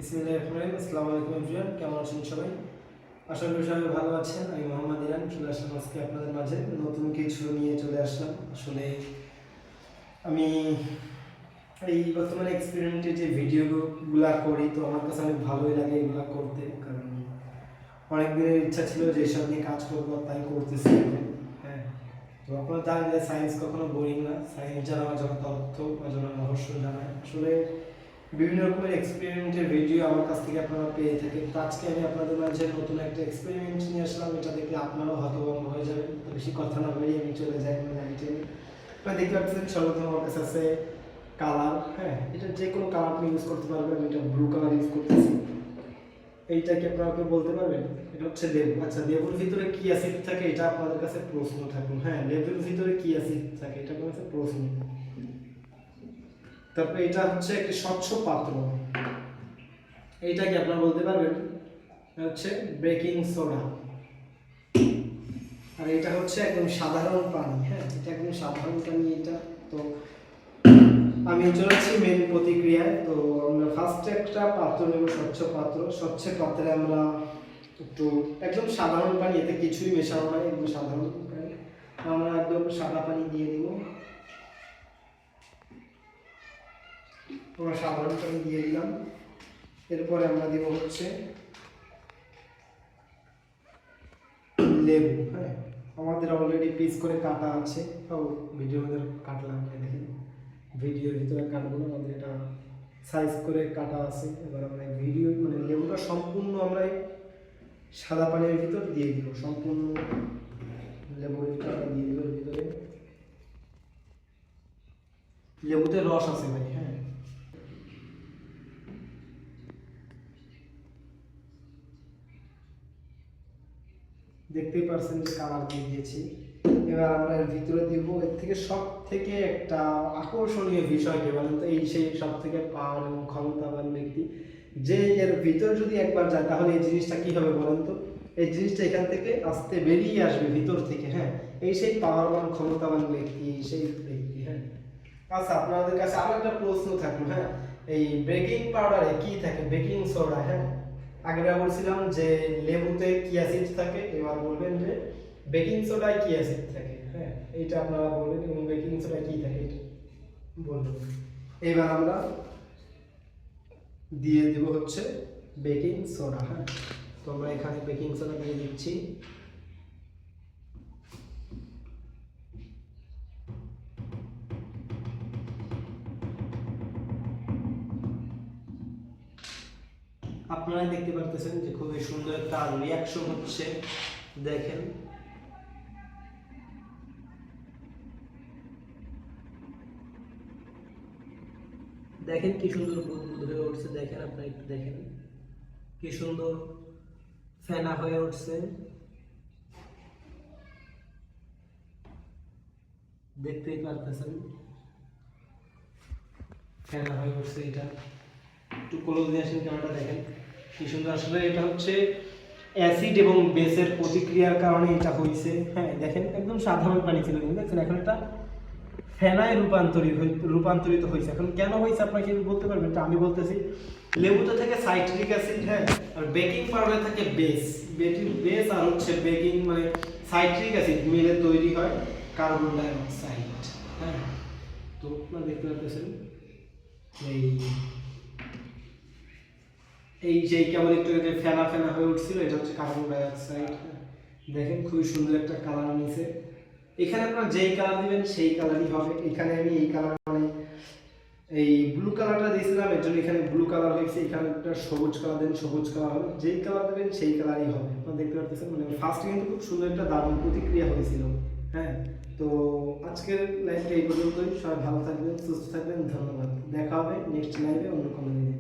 আসসালামু আলাইকুম এভরিওয়ান, কেমন আছেন সবাই? আশা করি সবাই ভালো আছেন। আমি মোহাম্মদ ইরান চলে আসলাম আজকে আপনাদের মাঝে নতুন কিছু নিয়ে চলে আসলাম। আসলে আমি এই বর্তমানে এক্সপেরিমেন্টে যে ভিডিওগুলো করি, তো আমার কাছে অনেক ভালোই লাগে এগুলো করতে, কারণ অনেক দিনের ইচ্ছা ছিল যে এসব নিয়ে কাজ করবো, তাই করতেছি এখন। হ্যাঁ, তো আপনারা জানেন যে সায়েন্স কখনো বোরিং না। সায়েন্স জানা অজানা তথ্য, অজানা রহস্য জানায়। আসলে বিভিন্ন রকমের এক্সপেরিমেন্টের ভিডিও আমার কাছ থেকে আপনারা পেয়ে থাকেন। তো আজকে আমি আপনাদের মাঝে নতুন একটা এক্সপেরিমেন্ট নিয়ে আসলাম। এটা দেখলে আপনারাও হতভম্ব হয়ে যাবেন। তো বেশি কথা না বলেই আমি চলে যাই লাইনটি। আপনারা দেখতে পাচ্ছেন সর্বপ্রথম আমার কাছে আছে কালার। হ্যাঁ, এটা যে কোনো কালার আপনি ইউজ করতে পারবেন। আমি এটা ব্লু কালার ইউজ করতেছি। এইটা কি আপনারা কেউ বলতে পারবেন? এটা হচ্ছে লেবু। আচ্ছা, লেবুর ভিতরে কি অ্যাসিড থাকে এটা আপনাদের কাছে প্রশ্ন থাকুন। হ্যাঁ, লেবুর ভিতরে কি অ্যাসিড থাকে এটা আপনার কাছে প্রশ্ন। তারপরে এটা হচ্ছে একটি স্বচ্ছ পাত্র। এইটা কি আপনারা বলতে পারবেন? হচ্ছে বেকিং সোডা। আর এটা হচ্ছে একদম সাধারণ পানি। হ্যাঁ, এটা একদম সাধারণ পানি এটা। তো আমি চলেছি মেন প্রতিক্রিয়ায়। তো আমরা ফার্স্টে একটা পাত্র নেব, স্বচ্ছ পাত্র। স্বচ্ছ পাত্রে আমরা একটু একদম সাধারণ পানি, এতে কিছুই মেশানো হয়, একদম সাধারণ পানি। আমরা একদম সাদা পানি দিয়ে দিব। আমরা সাধারণ পানি দিয়ে দিলাম। এরপরে আমরা দিব হচ্ছে লেবু। হ্যাঁ, আমাদের অলরেডি পিস করে কাটা আছে। ও, ভিডিওর মধ্যে কাটলাম, দেখেন ভিডিওর ভিতরে কাটবো না, আমাদের এটা সাইজ করে কাটা আছে। এবার আমরা ভিডিও মানে লেবুটা সম্পূর্ণ আমরা সাদা পানির ভিতর দিয়ে দিব। সম্পূর্ণ লেবুর ভিতরে দিয়ে দিব। এর ভিতরে লেবুতে রস আছে ভাই। হ্যাঁ, দেখতেই পারছেন যে কালার দিয়ে দিয়েছি। এবার আমরা এর ভিতরে দিব। এর থেকে সব থেকে একটা আকর্ষণীয় বিষয় কি বলেন তো? এই সেই সব থেকে পাওয়ার এবং ক্ষমতাবান ব্যক্তি, যে এর ভিতরে যদি একবার যায় তাহলে এই জিনিসটা কি হবে বলেন তো? এই জিনিসটা এখান থেকে আস্তে বেরিয়ে আসবে ভিতর থেকে। হ্যাঁ, এই সেই পাওয়ারবান ক্ষমতাবান ব্যক্তি, এই সেই ব্যক্তি। হ্যাঁ, আচ্ছা, আপনাদের কাছে আরো একটা প্রশ্ন থাকলো। হ্যাঁ, এই বেকিং পাউডারে কি থাকে? Baking soda. হ্যাঁ, আগে বলছিলাম যে লেবুতে কি অ্যাসিড থাকে, এবার বলবেন যে বেকিং সোডায় কি অ্যাসিড থাকে। হ্যাঁ, এইটা আপনারা বলবেন এবং বেকিং সোডায় কি থাকে এটা বলবেন। এবার আমরা দিয়ে দেব হচ্ছে বেকিং সোডা। হ্যাঁ, তো আমরা এখানে বেকিং সোডা দিয়ে দিচ্ছি। আপনারা দেখতে পারতেছেন যে খুবই সুন্দর একটা রিয়াকশন হচ্ছে। দেখেন, দেখেন কি সুন্দর বুদবুদ হয়ে উঠছে। দেখেন, আপনারা একটু দেখেন কি সুন্দর ফেনা হয়ে উঠছে। দেখতেই পারতেছেন ফেনা হয়ে উঠছে। এটা একটু ক্লোজ দিয়ে আসেন, ক্যামেরাটা দেখেন কি সুন্দর। আসলে এটা হচ্ছে অ্যাসিড এবং বেসের প্রতিক্রিয়ার কারণে এটা হয়েছে। হ্যাঁ, দেখেন একদম সাধারণ পানি ছিল, কিন্তু দেখছেন এখন এটা ফেনায় রূপান্তরিত হয়েছে। এখন কেন হয়েছে আপনাকে বলতে পারবেন? এটা আমি বলতেছি। লেবুতে থেকে সাইট্রিক অ্যাসিড। হ্যাঁ, আর বেকিং পাউডারে থাকে বেস। বেস আর হচ্ছে বেকিং মানে সাইট্রিক অ্যাসিড মিলে তৈরি হয় কার্বন ডাই অক্সাইড। হ্যাঁ, তো আপনারা দেখতে পাচ্ছেন এই এই যে কেমন একটু যে ফেনা ফেনা হয়ে উঠছিল, এটা হচ্ছে কার্বন ডাই অক্সাইড। দেখেন খুবই সুন্দর একটা কালার নিছে। এখানে আপনারা যেই কালার দিবেন সেই কালারই হবে। এখানে আমি এই কালার মানে এই ব্লু কালারটা দিয়েছিলাম, এর জন্য এখানে ব্লু কালার হয়েছে। এখানে একটা সবুজ কালার দেন, সবুজ কালার হবে। যেই কালার দেবেন সেই কালারই হবে। আপনারা দেখতে পাচ্ছেন মানে ফার্স্টে কিন্তু খুব সুন্দর একটা দারুণ প্রতিক্রিয়া হয়েছিল। হ্যাঁ, তো আজকের লাইভটা এই পর্যন্তই। সবাই ভালো থাকবেন, সুস্থ থাকবেন। ধন্যবাদ। দেখা হবে নেক্সট লাইভে অন্য কোনো দিনে।